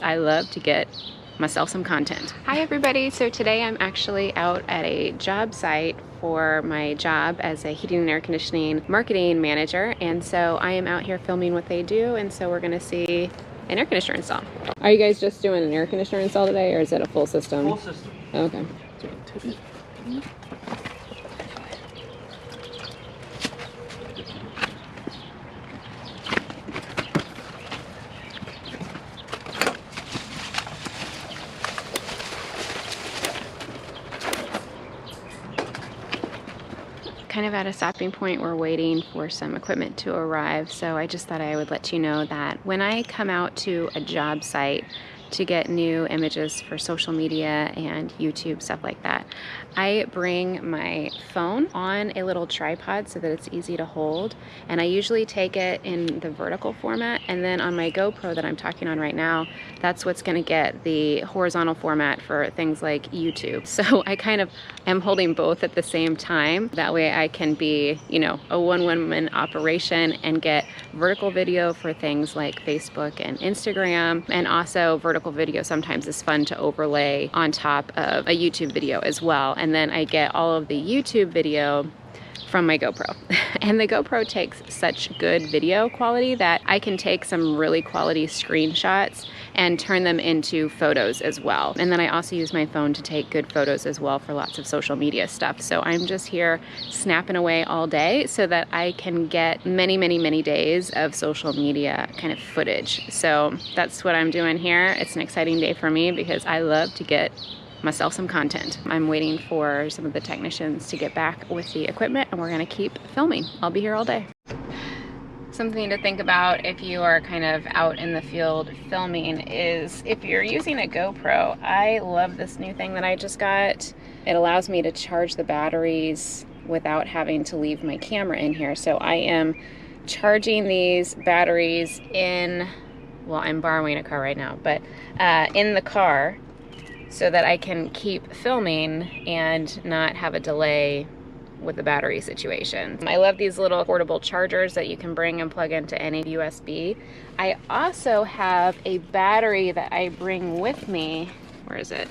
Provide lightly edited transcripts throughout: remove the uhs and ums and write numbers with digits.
I love to get myself some content. Hi everybody, so today I'm actually out at a job site for my job as a heating and air conditioning marketing manager, and so I am out here filming what they do, and so we're gonna see an air conditioner install. Are you guys just doing an air conditioner install today, or is it a full system? Full system. Okay. Kind of at a stopping point, we're waiting for some equipment to arrive, so I just thought I would let you know that when I come out to a job site to get new images for social media and YouTube, stuff like that, I bring my phone on a little tripod so that it's easy to hold, and I usually take it in the vertical format, and then on my GoPro that I'm talking on right now, that's what's going to get the horizontal format for things like YouTube. So I kind of am holding both at the same time. That way I can be, you know, a one-woman operation and get vertical video for things like Facebook and Instagram, and also vertical video sometimes is fun to overlay on top of a YouTube video as well. And then I get all of the YouTube video from my GoPro. And the GoPro takes such good video quality that I can take some really quality screenshots and turn them into photos as well. And then I also use my phone to take good photos as well for lots of social media stuff. So I'm just here snapping away all day so that I can get many, many, many days of social media kind of footage. So that's what I'm doing here. It's an exciting day for me because I love to get myself some content. I'm waiting for some of the technicians to get back with the equipment, and we're gonna keep filming. I'll be here all day. Something to think about if you are kind of out in the field filming is if you're using a GoPro. I love this new thing that I just got. It allows me to charge the batteries without having to leave my camera in here. So I am charging these batteries in, well, I'm borrowing a car right now, but in the car, so that I can keep filming and not have a delay with the battery situation. I love these little portable chargers that you can bring and plug into any USB. I also have a battery that I bring with me. Where is it?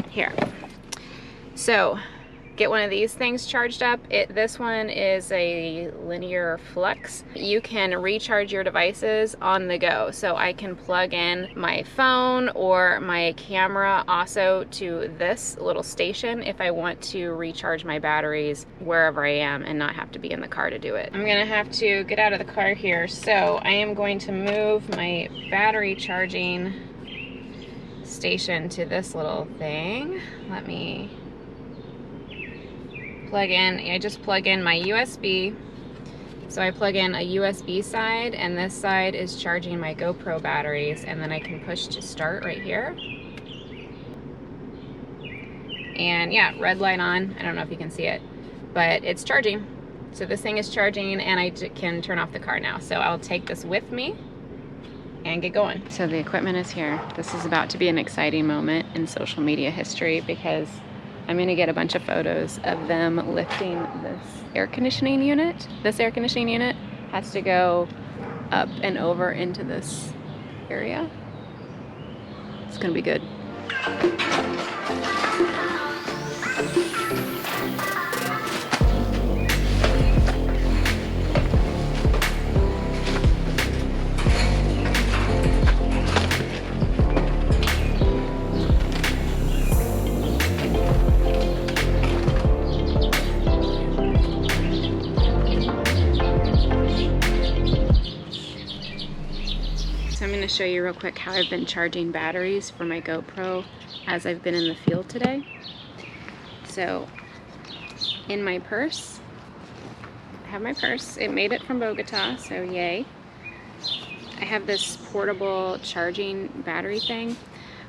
Here. So, get one of these things charged up. This one is a linear flux. You can recharge your devices on the go. So I can plug in my phone or my camera also to this little station if I want to recharge my batteries wherever I am and not have to be in the car to do it. I'm gonna have to get out of the car here. So I am going to move my battery charging station to this little thing. Let me plug in. I just plug in my USB. So I plug in a USB side, and this side is charging my GoPro batteries, and then I can push to start right here. And yeah, red light on. I don't know if you can see it, but it's charging. So this thing is charging, and I can turn off the car now. So I'll take this with me and get going. So the equipment is here. This is about to be an exciting moment in social media history because I'm gonna get a bunch of photos of them lifting this air conditioning unit. This air conditioning unit has to go up and over into this area. It's gonna be good. Show you real quick how I've been charging batteries for my GoPro as I've been in the field today. So in my purse, I have my purse. It made it from Bogota, so yay. I have this portable charging battery thing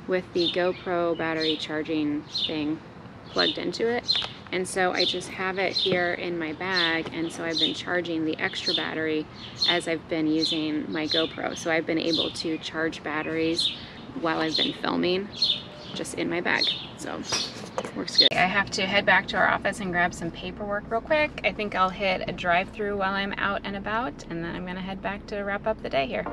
with the GoPro battery charging thing plugged into it. And so I just have it here in my bag, and so I've been charging the extra battery as I've been using my GoPro. So I've been able to charge batteries while I've been filming, just in my bag. So works good. I have to head back to our office and grab some paperwork real quick. I think I'll hit a drive-through while I'm out and about, and then I'm gonna head back to wrap up the day here.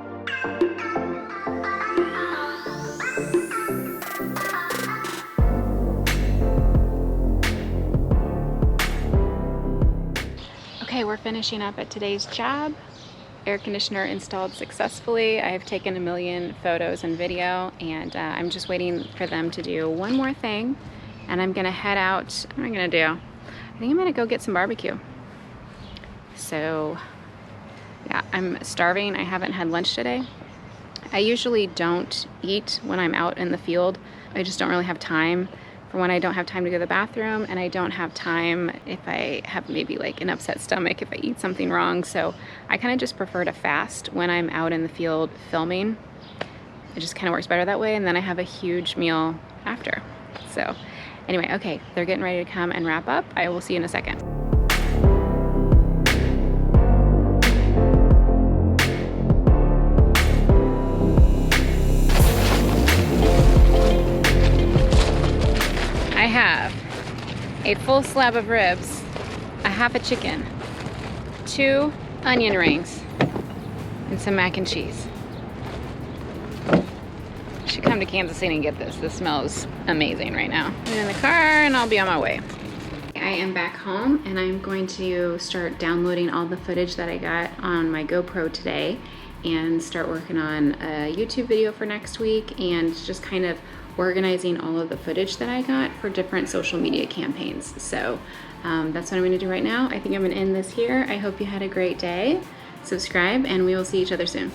Okay, we're finishing up at today's job. Air conditioner installed successfully. I've taken a million photos and video, and I'm just waiting for them to do one more thing, and I'm gonna head out. What am I gonna do? I think I'm gonna go get some barbecue. So yeah, I'm starving. I haven't had lunch today. I usually don't eat when I'm out in the field. I just don't really have time for when I don't have time to go to the bathroom, and I don't have time if I have maybe like an upset stomach if I eat something wrong. So I kind of just prefer to fast when I'm out in the field filming. It just kind of works better that way, and then I have a huge meal after. So anyway, okay, they're getting ready to come and wrap up. I will see you in a second. I have a full slab of ribs, a half a chicken, 2 onion rings, and some mac and cheese. I should come to Kansas City and get this. This smells amazing right now. I'm in the car and I'll be on my way. I am back home and I'm going to start downloading all the footage that I got on my GoPro today and start working on a YouTube video for next week, and just kind of organizing all of the footage that I got for different social media campaigns. So that's what I'm gonna do right now. I think I'm gonna end this here. I hope you had a great day. Subscribe and we will see each other soon.